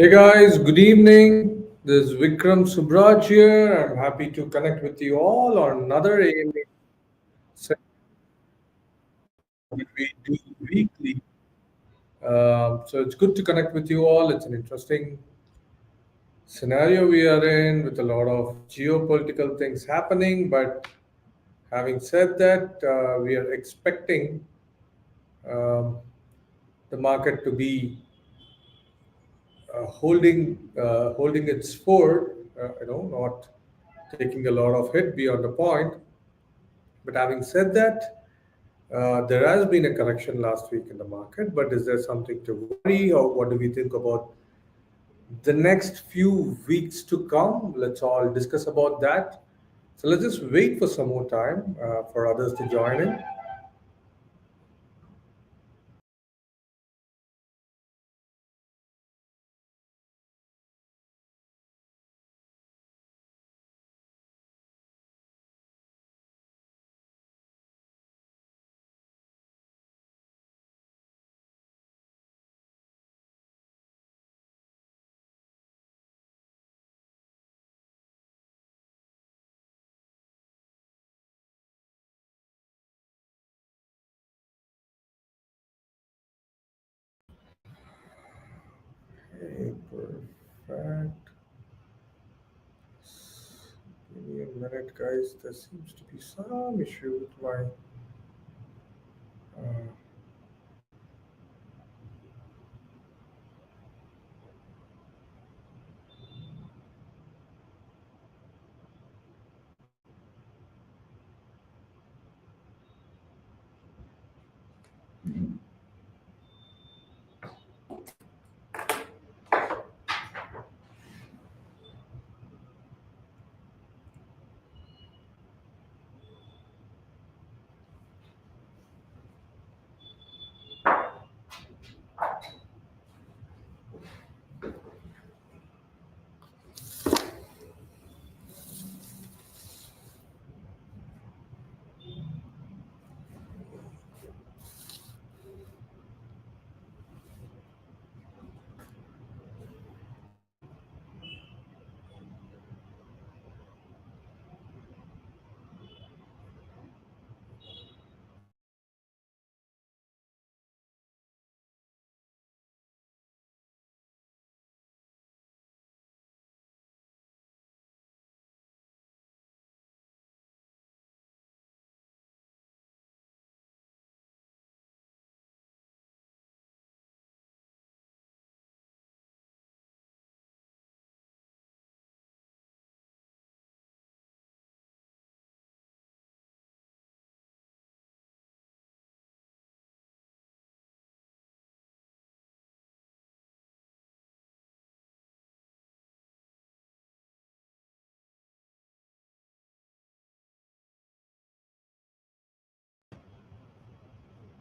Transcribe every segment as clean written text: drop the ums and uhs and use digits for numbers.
Hey guys, good evening. This is Vikram Subburaj here. I'm happy to connect with you all on another AMA session that we do weekly. So it's good to connect with you all. It's an interesting scenario we are in with a lot of geopolitical things happening. But having said that, we are expecting um, the market to be holding its fort. Not taking a lot of hit beyond the point. But having said that, there has been a correction last week in the market, but is there something to worry, or what do we think about the next few weeks to come? Let's all discuss about that. So let's just wait for some more time for others to join in. Okay, perfect. Give me a minute, guys. There seems to be some issue with my. Uh,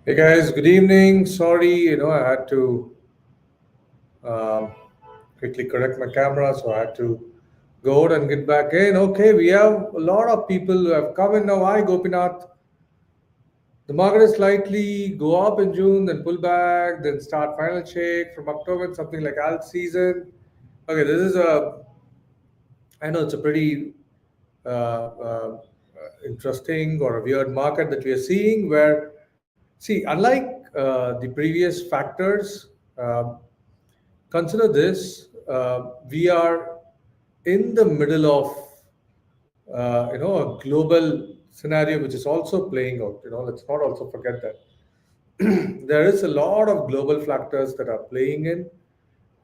hey guys, good evening. Sorry, I had to um, quickly correct my camera, so I had to go out and get back in. Okay, we have a lot of people who have come in now. Hi, Gopinath. The market is slightly go up in June, then pull back, then start final shake from October, something like alt season. Okay, this is I know it's a pretty interesting or a weird market that we are seeing where, see, unlike the previous factors, consider this, we are in the middle of a global scenario which is also playing out. Let's not also forget that there is a lot of global factors that are playing in,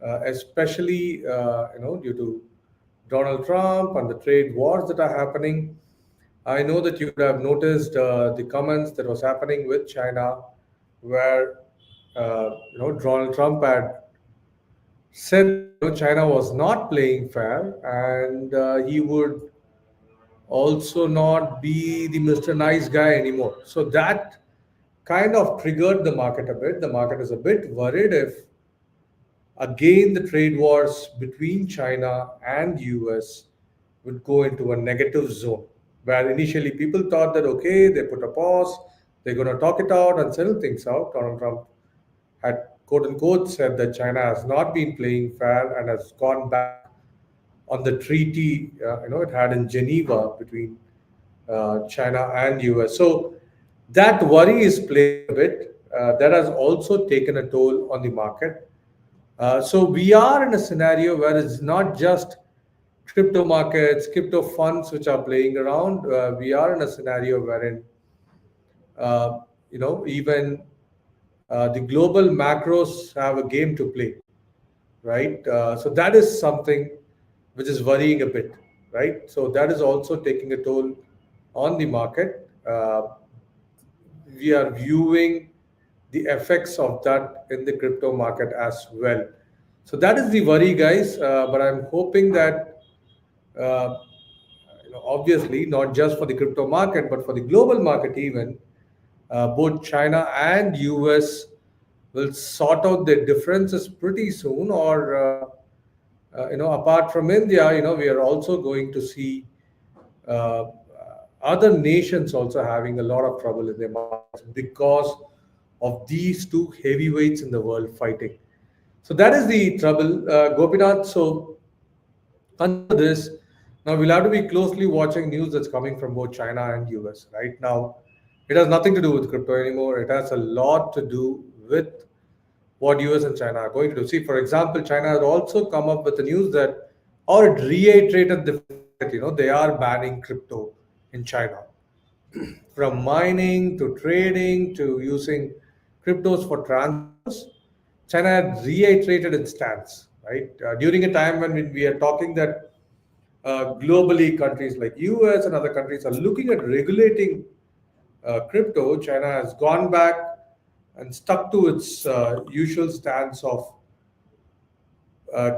especially due to Donald Trump and the trade wars that are happening. I know that you would have noticed the comments that was happening with China, where Donald Trump had said that China was not playing fair, and he would also not be the Mr. Nice guy anymore. So that kind of triggered the market a bit. The market is a bit worried if again the trade wars between China and US would go into a negative zone, where initially people thought that okay, they put a pause, they're going to talk it out and settle things out. Donald Trump had quote unquote said that China has not been playing fair and has gone back on the treaty, it had in Geneva between China and US. So that worry is playing a bit. That has also taken a toll on the market. So we are in a scenario where it's not just crypto markets, crypto funds which are playing around. We are in a scenario wherein even the global macros have a game to play, right? So that is something which is worrying a bit, right? So that is also taking a toll on the market. We are viewing the effects of that in the crypto market as well. So that is the worry, guys. But I'm hoping that, uh, obviously, not just for the crypto market, but for the global market, even both China and US will sort out their differences pretty soon. Or, apart from India, we are also going to see uh, other nations also having a lot of trouble in their markets because of these two heavyweights in the world fighting. So that is the trouble, Gopinath. So under this, now we'll have to be closely watching news that's coming from both China and US. Right now, it has nothing to do with crypto anymore. It has a lot to do with what US and China are going to do. See, for example, China has also come up with the news that, or it reiterated the fact that they are banning crypto in China, from mining to trading to using cryptos for transfers. China had reiterated its stance, right? During a time when we are talking that globally countries like US and other countries are looking at regulating crypto, China has gone back and stuck to its usual stance of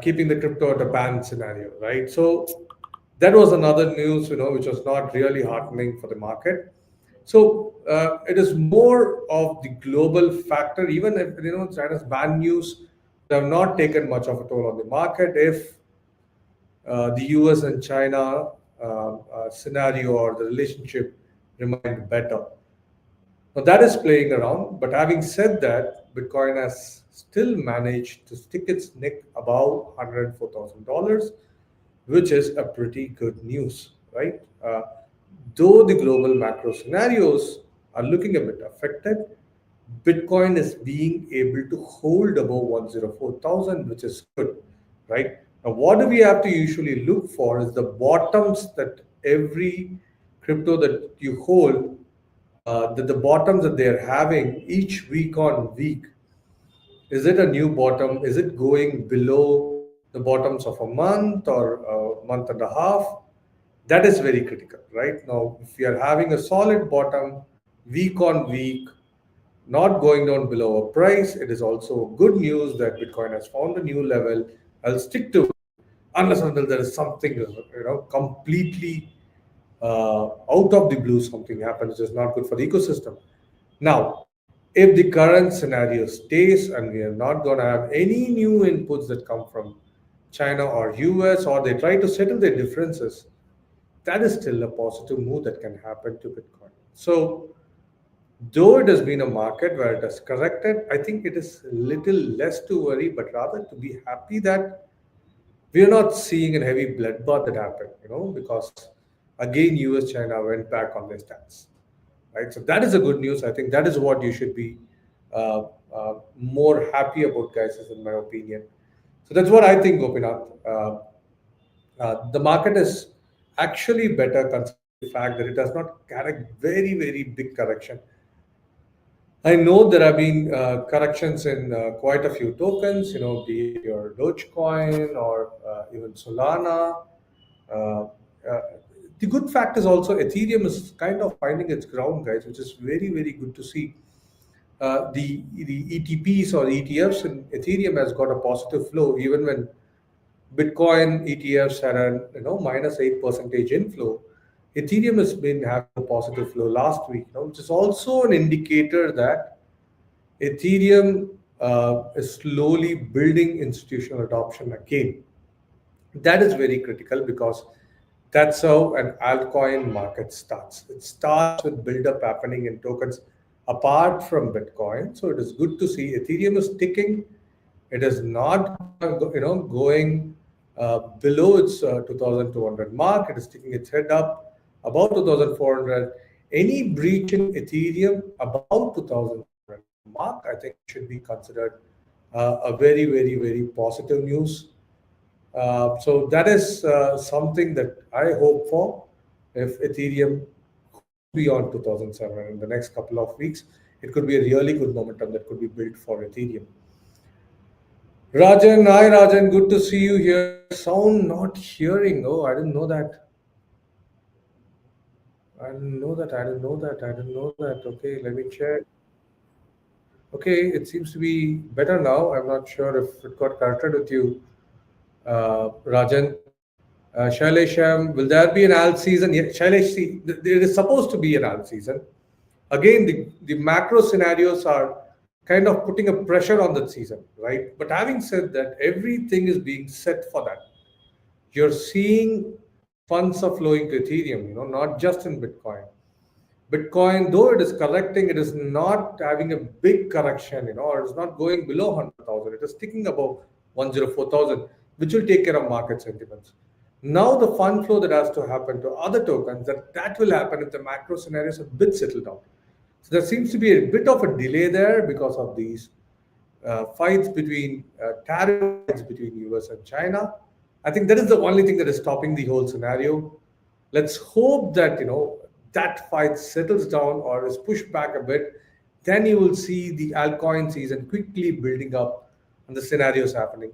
keeping the crypto at a ban scenario, right? So that was another news, which was not really heartening for the market. So it is more of the global factor. Even if China's ban news would have not taken much of a toll on the market if the US and China scenario or the relationship remained better. Now that is playing around, but having said that, Bitcoin has still managed to stick its neck above $104,000, which is a pretty good news, right? Though the global macro scenarios are looking a bit affected, Bitcoin is being able to hold above 104,000, which is good, right? Now, what do we have to usually look for is the bottoms that every crypto that you hold, the bottoms that they're having each week on week. Is it a new bottom? Is it going below the bottoms of a month or a month and a half? That is very critical, right? Now, if we are having a solid bottom week on week, not going down below a price, it is also good news that Bitcoin has found a new level. I'll stick to it unless until there is something, completely out of the blue, something happens which is not good for the ecosystem. Now, if the current scenario stays and we are not going to have any new inputs that come from China or US, or they try to settle their differences, that is still a positive move that can happen to Bitcoin. So, though it has been a market where it has corrected, I think it is a little less to worry, but rather to be happy that we are not seeing a heavy bloodbath that happened, because again, US China went back on their stance, right? So that is a good news. I think that is what you should be uh, more happy about, guys, is in my opinion. So that's what I think, Gopinath. The market is actually better considering the fact that it does not carry very, very big correction. I know there have been corrections in quite a few tokens, be it your Dogecoin or even Solana. Uh, uh, the good fact is also Ethereum is kind of finding its ground, guys, which is very, very good to see. The ETPs or ETFs in Ethereum has got a positive flow, even when Bitcoin ETFs had a -8 percentage inflow. Ethereum has been having a positive flow last week, which is also an indicator that Ethereum is slowly building institutional adoption again. That is very critical because that's how an altcoin market starts. It starts with build up happening in tokens. apart from Bitcoin. So it is good to see Ethereum is ticking. It is not going below its 2,200 mark. It is sticking its head up about 2,400. Any breach in Ethereum about 2,400 mark, I think should be considered a very, very, very positive news. So that is something that I hope for. If Ethereum cruise beyond 2007 in the next couple of weeks, it could be a really good momentum that could be built for Ethereum. Rajan, hi Rajan, good to see you here. Sound not hearing. Oh, I didn't know that. I didn't know that. I didn't know that. I didn't know that. Okay, let me check. Okay, it seems to be better now. I'm not sure if it got corrected with you, Rajan. Shailesham, will there be an alt season? Yeah, Shailesh, see, there is supposed to be an alt season. Again, the macro scenarios are kind of putting a pressure on that season, right? But having said that, everything is being set for that. You're seeing funds are flowing to Ethereum, not just in Bitcoin. Bitcoin, though it is correcting, it is not having a big correction, or it's not going below 100,000. It is sticking above 104,000, which will take care of market sentiments. Now, the fund flow that has to happen to other tokens, that will happen if the macro scenarios are a bit settled down. So there seems to be a bit of a delay there because of these fights between tariff fights between US and China. I think that is the only thing that is stopping the whole scenario. Let's hope that that fight settles down or is pushed back a bit. Then you will see the altcoin season quickly building up and the scenarios happening.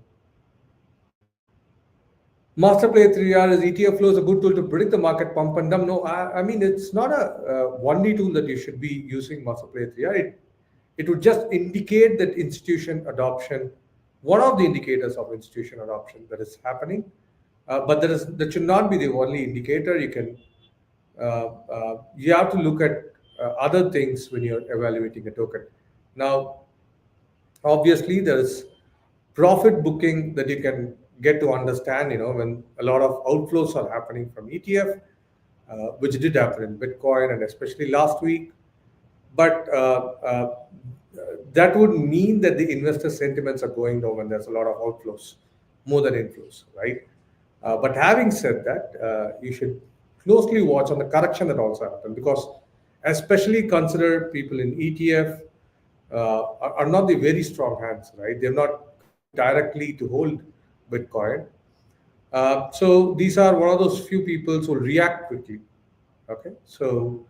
Master Play 3R is ETF flow is a good tool to predict the market pump and dump. No, I mean, it's not a only tool that you should be using Master Play 3R. It would just indicate that institution adoption, one of the indicators of institution adoption that is happening. But that should not be the only indicator. You have to look at other things when you're evaluating a token. Now, obviously, there is profit booking that you can get to understand, when a lot of outflows are happening from ETF, which did happen in Bitcoin and especially last week. But that would mean that the investor sentiments are going down when there's a lot of outflows, more than inflows, right? But having said that, you should closely watch on the correction that also happened, because especially consider people in ETF are not the very strong hands, right? They're not directly to hold Bitcoin. So these are one of those few people who react quickly. Okay, so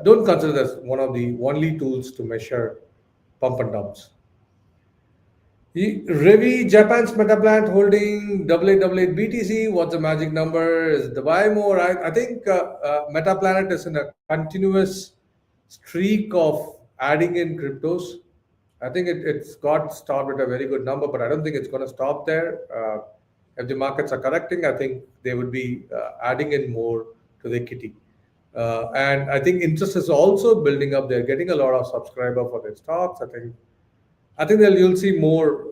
don't consider this one of the only tools to measure pump and dumps. Revi, Japan's meta plant holding 8888 BTC. What's the magic number? Is the buy more? I think Meta Planet is in a continuous streak of adding in cryptos. I think it's got started at a very good number, but I don't think it's going to stop there. If the markets are correcting, I think they would be adding in more to the kitty. And I think interest is also building up. They're getting a lot of subscriber for their stocks. I think that you'll see more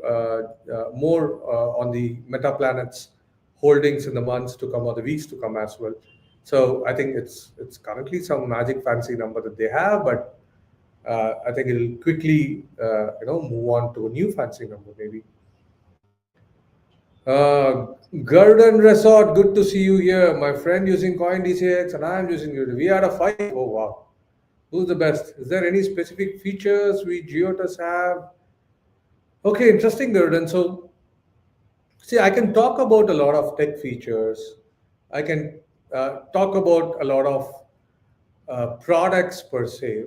on the Meta Planets holdings in the months to come or the weeks to come as well. So I think it's currently some magic fancy number that they have, but I think it'll quickly move on to a new fancy number maybe. Garden Resort, good to see you here. My friend using Coin DCX and I'm using it. We had a fight. Oh wow, who's the best? Is there any specific features we Giottus have? Okay, interesting, Garden. So see, I can talk about a lot of tech features. I can talk about a lot of products per se.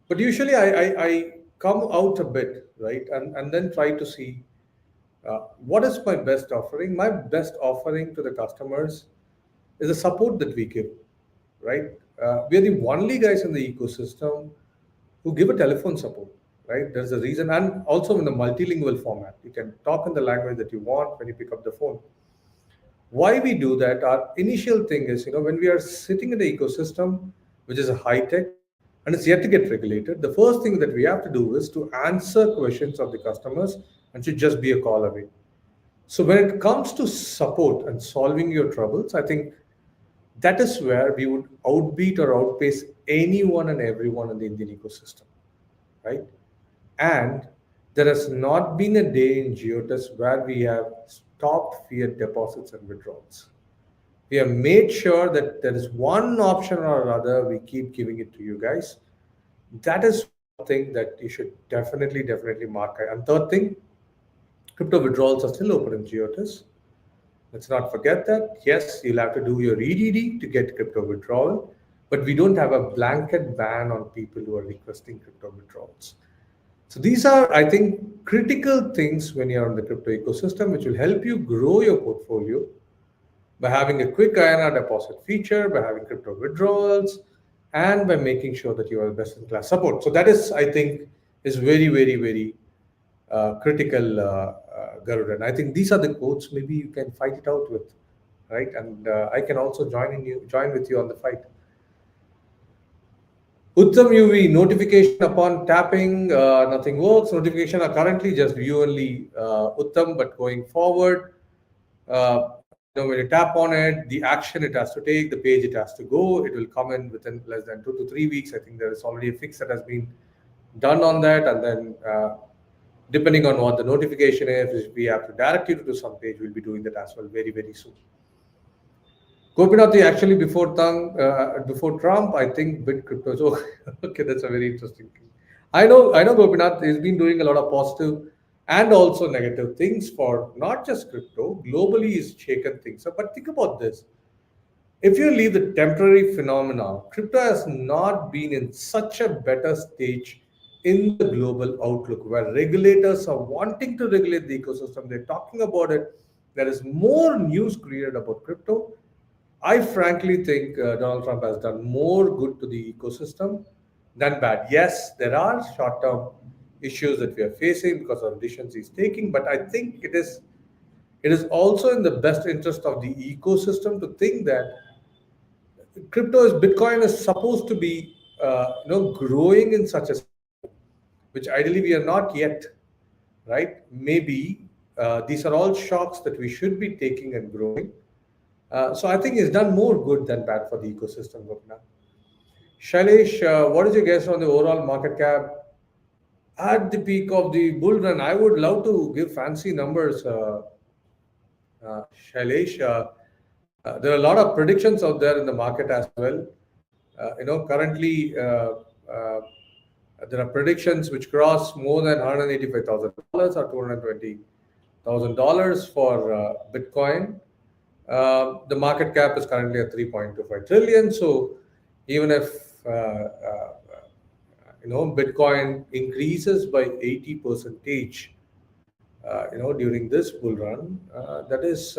But usually I come out a bit, right? And then try to see what is my best offering. My best offering to the customers is the support that we give, right? We are the only guys in the ecosystem who give a telephone support, right? There's a reason. And also in the multilingual format. You can talk in the language that you want when you pick up the phone. Why we do that, our initial thing is, when we are sitting in the ecosystem, which is a high tech, and it's yet to get regulated, the first thing that we have to do is to answer questions of the customers and should just be a call away. So when it comes to support and solving your troubles, I think that is where we would outbeat or outpace anyone and everyone in the Indian ecosystem. right? And there has not been a day in Giottus where we have stopped fiat deposits and withdrawals. We have made sure that there is one option or other, we keep giving it to you guys. That is one thing that you should definitely mark. And third thing, crypto withdrawals are still open in Giottus. Let's not forget that. Yes, you'll have to do your EDD to get crypto withdrawal, but we don't have a blanket ban on people who are requesting crypto withdrawals. So these are, I think, critical things when you're in the crypto ecosystem, which will help you grow your portfolio by having a quick INR deposit feature, by having crypto withdrawals, and by making sure that you are best in class support. So that is, I think, is very critical, Garudan. I think these are the quotes. Maybe you can fight it out with, right? And I can also join with you on the fight. Uttam UV notification upon tapping, nothing works. Notification are currently just view only Uttam, but going forward, when you tap on it, the action it has to take, the page it has to go, it will come in within less than 2 to 3 weeks. I think there is already a fix that has been done on that, and then depending on what the notification is, if we have to direct you to some page, we'll be doing that as well very soon. Gopinath, actually before Trump, I think bit crypto. So okay, that's a very interesting thing. I know Gopinath has been doing a lot of positive and also negative things for not just crypto. Globally, he's shaken things up. But think about this. If you leave the temporary phenomena, crypto has not been in such a better stage in the global outlook where regulators are wanting to regulate the ecosystem. They're talking about it. There is more news created about crypto. I frankly think Donald Trump has done more good to the ecosystem than bad. Yes, there are short-term issues that we are facing because of decisions he's taking, but I think it is also in the best interest of the ecosystem to think that Bitcoin is supposed to be growing in such a, which ideally we are not yet, right? Maybe these are all shocks that we should be taking and growing. So I think it's done more good than bad for the ecosystem, Gopinath. Shailesh, what is your guess on the overall market cap at the peak of the bull run? I would love to give fancy numbers, Shailesh. There are a lot of predictions out there in the market as well. Currently, there are predictions which cross more than $185,000 or $220,000 for Bitcoin. The market cap is currently at 3.25 trillion. So even if Bitcoin increases by 80%, during this bull run, that is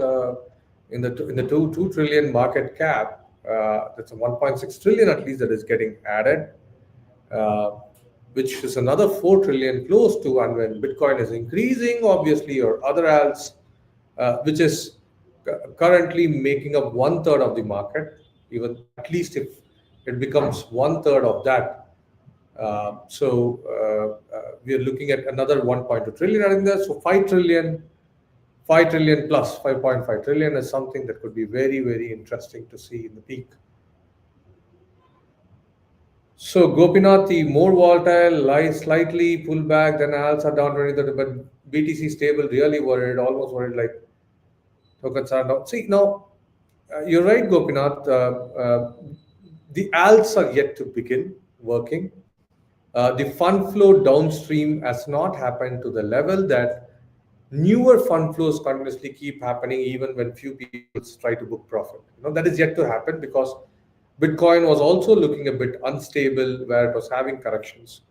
in the 2 trillion market cap. That's a 1.6 trillion at least that is getting added, which is another 4 trillion close to. And when Bitcoin is increasing, obviously, or other alts, which is currently making up 1/3 of the market, even at least if it becomes 1/3 of that. We are looking at another 1.2 trillion adding there. So 5 trillion plus 5.5 trillion is something that could be very interesting to see in the peak. So Gopinath, the more volatile, lies slightly pull back, then alts are down 20, but BTC stable, really worried, almost worried, like tokens are down. See, now, you're right, Gopinath. The alts are yet to begin working. The fund flow downstream has not happened to the level that newer fund flows continuously keep happening even when few people try to book profit. That is yet to happen because Bitcoin was also looking a bit unstable where it was having corrections.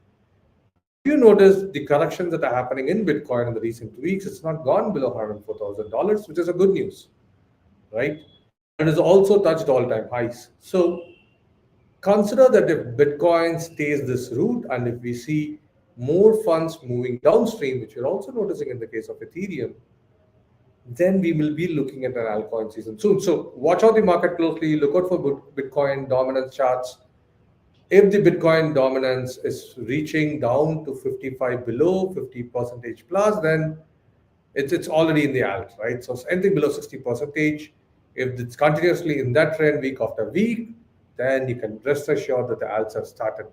If you notice the corrections that are happening in Bitcoin in the recent weeks, it's not gone below $104,000, which is a good news, right? It has also touched all-time highs. So consider that if Bitcoin stays this route and if we see more funds moving downstream, which we're also noticing in the case of Ethereum, then we will be looking at an altcoin season soon. So watch out the market closely, look out for Bitcoin dominance charts. If the Bitcoin dominance is reaching down to 55 below 50% plus, then it's already in the alt, right? So anything below 60%, if it's continuously in that trend week after week, then you can rest assured that the alts have started.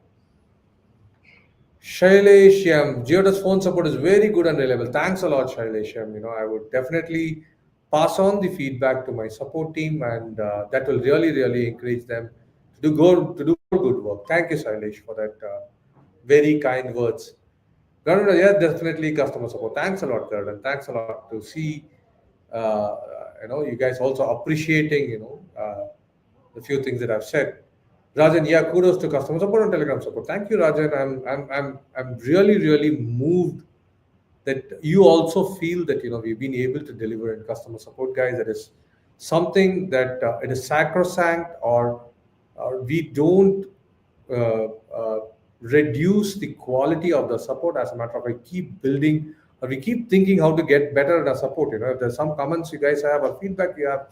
Shailesh, Giottus phone support is very good and reliable. Thanks a lot, Shailesh. I would definitely pass on the feedback to my support team, and that will really, really encourage them to do more good work. Thank you, Shailesh, for that very kind words. Garuda, yeah, definitely customer support. Thanks a lot, Garuda. Thanks a lot to see, you guys also appreciating, the few things that I've said. Rajan, yeah, kudos to customer support and Telegram support. Thank you, Rajan. I'm really, really moved that you also feel that we've been able to deliver in customer support, guys. That is something that it is sacrosanct, or we don't uh, uh, reduce the quality of the support. As a matter of fact, keep building, or we keep thinking how to get better in our support. If there's some comments you guys have or feedback you have,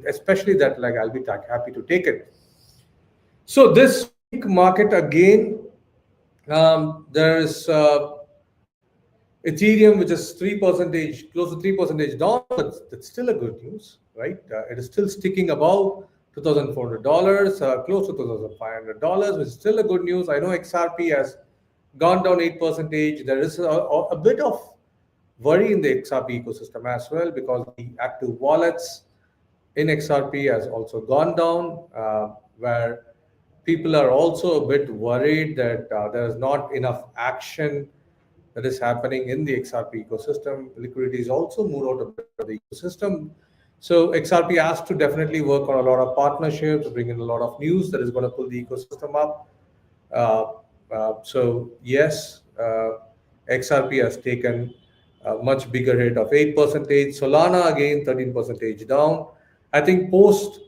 especially that, like, I'll be happy to take it. So this week market again, there is Ethereum, which is 3%, close to 3% down, but that's still a good news, right? It is still sticking above $2,400, close to $2,500, which is still a good news. I know XRP has gone down 8%. There is a bit of worry in the XRP ecosystem as well, because the active wallets in XRP has also gone down, where people are also a bit worried that there is not enough action that is happening in the XRP ecosystem. Liquidity is also moved out a bit of the ecosystem. So XRP has to definitely work on a lot of partnerships, bring in a lot of news that is going to pull the ecosystem up. So yes, XRP has taken a much bigger hit of 8%. Solana again 13% down. I think post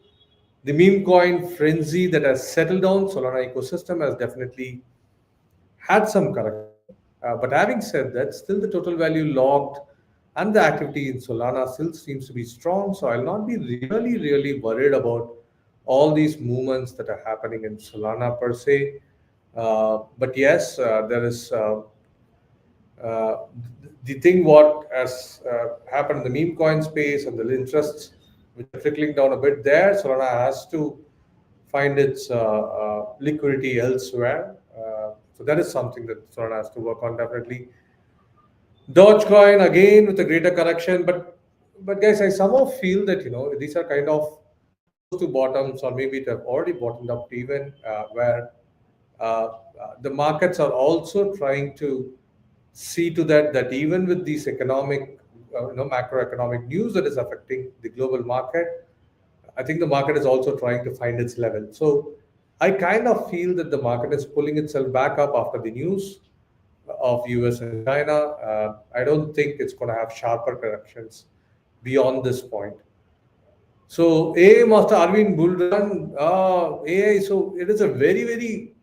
the meme coin frenzy that has settled down, Solana ecosystem has definitely had some correction. But having said that, still the total value logged and the activity in Solana still seems to be strong. So I'll not be really, really worried about all these movements that are happening in Solana per se. But yes, there is uh, the thing what has happened in the meme coin space, and the interests which are trickling down a bit there. Solana has to find its liquidity elsewhere. So that is something that Solana has to work on definitely. Dogecoin again with a greater correction, but guys, I somehow feel that these are kind of close to bottoms, or maybe it have already bottomed up even, where the markets are also trying to see to that even with these economic, macroeconomic news that is affecting the global market, I think the market is also trying to find its level. So I kind of feel that the market is pulling itself back up after the news of US and China. I don't think it's going to have sharper corrections beyond this point. So AI Master Arvind Bull Run, AI. So it is a very, very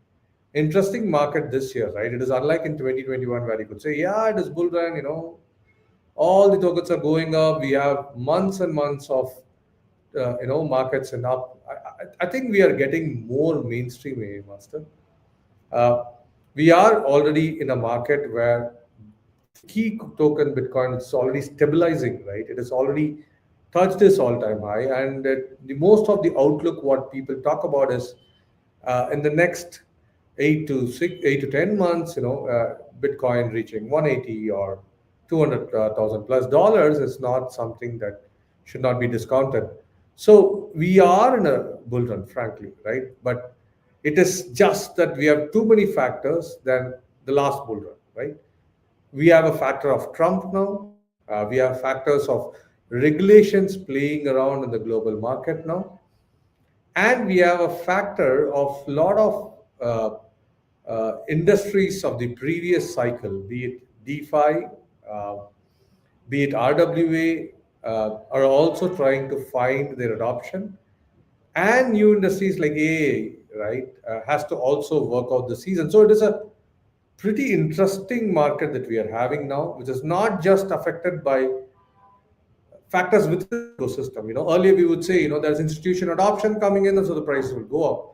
interesting market this year, right? It is unlike in 2021 where you could say, yeah, it is bull run. All the tokens are going up. We have months and months of markets and up. I think we are getting more mainstream, AI Master. Uh, we are already in a market where the key token Bitcoin is already stabilizing, right? It has already touched this all-time high, and the most of the outlook what people talk about is in the next 8 to 10 months, Bitcoin reaching 180 or 200,000 plus dollars is not something that should not be discounted. So we are in a bull run, frankly, right? But it is just that we have too many factors than the last bull run, right? We have a factor of Trump now. We have factors of regulations playing around in the global market now, and we have a factor of lot of industries of the previous cycle, be it DeFi, uh, be it RWA, are also trying to find their adoption, and new industries like AI, right, has to also work out the season. So it is a pretty interesting market that we are having now, which is not just affected by factors within the ecosystem. Earlier we would say, there's institution adoption coming in, and so the prices will go up.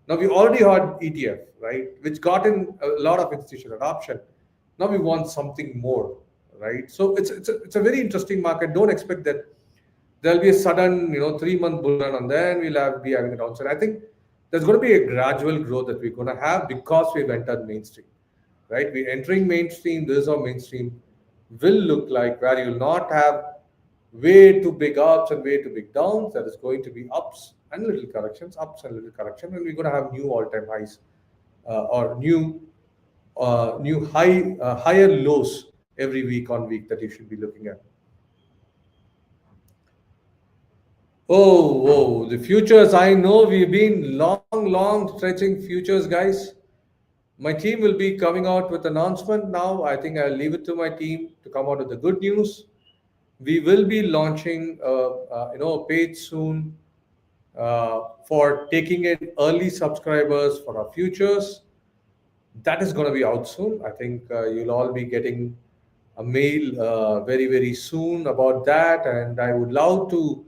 Now we already had ETF, right, which got in a lot of institution adoption. Now we want something more, right? So it's a very interesting market. Don't expect that there'll be a sudden, 3 month bull run, and then be having a downside. I think there's going to be a gradual growth that we're going to have because we've entered mainstream. right? We're entering mainstream. This is how mainstream will look like, where you'll not have way too big ups and way too big downs. There is going to be ups and little corrections, ups and little correction, and we're going to have new all-time highs or higher lows every week on week that you should be looking at. Oh, whoa, the futures. I know we've been long stretching futures, guys. My team will be coming out with announcement now. I think I'll leave it to my team to come out with the good news. We will be launching, a page soon for taking in early subscribers for our futures. That is going to be out soon. I think you'll all be getting a mail very soon about that, and I would love to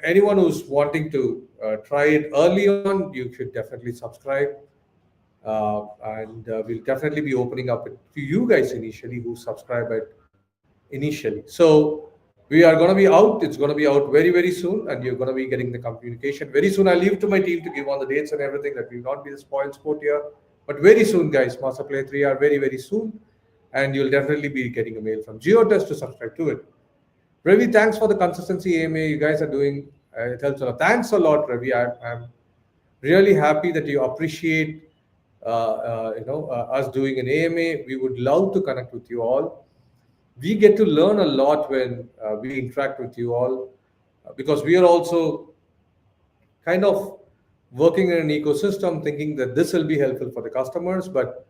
anyone who's wanting to try it early on, you should definitely subscribe. And we'll definitely be opening up it to you guys initially who subscribe it initially. So we are going to be out. It's going to be out very soon, and you're going to be getting the communication very soon. I'll leave it to my team to give all the dates and everything. That will not be the spoil sport here, but very soon, guys. Master Play 3 are very soon, and you'll definitely be getting a mail from Giottus to subscribe to it. Ravi, thanks for the consistency AMA. You guys are doing it helps a lot. Thanks a lot, Ravi. I'm really happy that you appreciate us doing an AMA. We would love to connect with you all. We get to learn a lot when we interact with you all because we are also kind of working in an ecosystem thinking that this will be helpful for the customers, but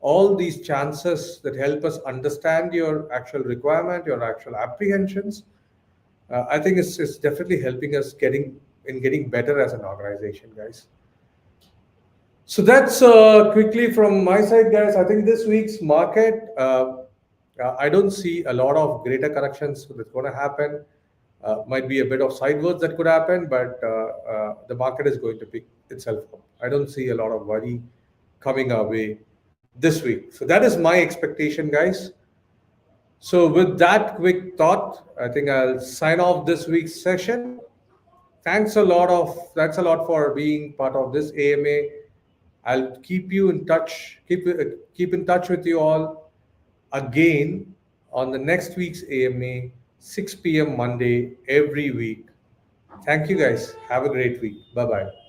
all these chances that help us understand your actual requirement, your actual apprehensions, I think it's definitely helping us getting better as an organization, guys. So that's quickly from my side, guys. I think this week's market, I don't see a lot of greater corrections that's going to happen. Might be a bit of sideways that could happen, but the market is going to pick itself up. I don't see a lot of worry coming our way this week. So that is my expectation, guys. So with that quick thought, I think I'll sign off this week's session. Thanks a lot for being part of this AMA. I'll keep you in touch, keep in touch with you all again on the next week's AMA, 6 p.m. Monday every week. Thank you, guys. Have a great week. Bye bye.